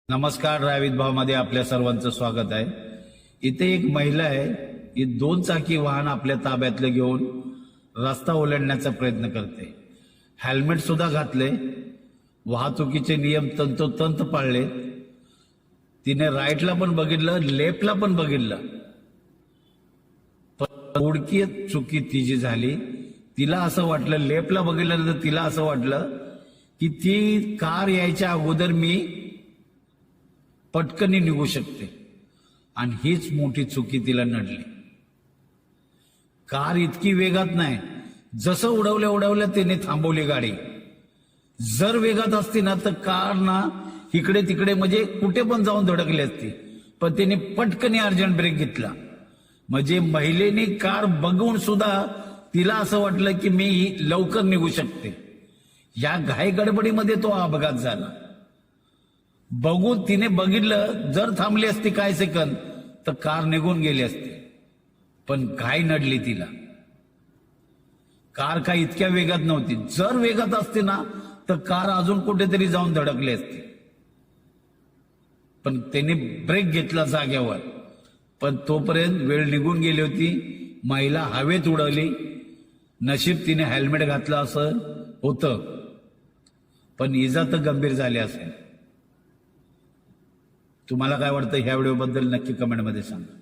नमस्कार. ड्रायव्हिंग भावमध्ये आपल्या सर्वांचं स्वागत आहे. इथे एक महिला आहे, ही 2 चाकी वाहन आपल्या ताब्यातलं घेऊन रस्ता ओलांडण्याचा प्रयत्न करते. हेल्मेट सुद्धा घातले, वाहतुकीचे नियम तंतोतंत पाळले. तिने राईटला पण बघितलं, लेफ्टला पण बघितलं, पण उडकी चुकी तिची झाली. तिला असं वाटलं, लेफ्टला बघितल्यानंतर तिला असं वाटलं की ती कार यायच्या अगोदर मी पटकनी निघू शकते, आणि हीच मोठी चुकी तिला नडली. कार इतकी वेगात नाही, जसं उडवल्या तिने थांबवली गाडी. जर वेगात असती ना तर कार ना इकडे तिकडे म्हणजे कुठे पण जाऊन धडकली असती, पण तिने पटकनी अर्जंट ब्रेक घेतला. म्हणजे महिलेने कार बघून सुद्धा तिला असं वाटलं की मी लवकर निघू शकते. या घाई गडबडीमध्ये तो अपघात झाला. बघून तिने बघितलं, जर थांबली असती काही सेकंद तर कार निघून गेली असती, पण घाई नडली तिला. कार काय इतक्या वेगात नव्हती. जर वेगात असते ना तर कार अजून कुठेतरी जाऊन धडकली असती, पण त्याने ब्रेक घेतला जाग्यावर. पण तोपर्यंत वेळ निघून गेली होती. महिला हवेत उडवली. नशीब तिने हेल्मेट घातलं असं होतं, पण इजा तर गंभीर झाली असेल. तुम्हाला काय वाटतं ह्या व्हिडिओबद्दल नक्की कमेंटमध्ये सांगा.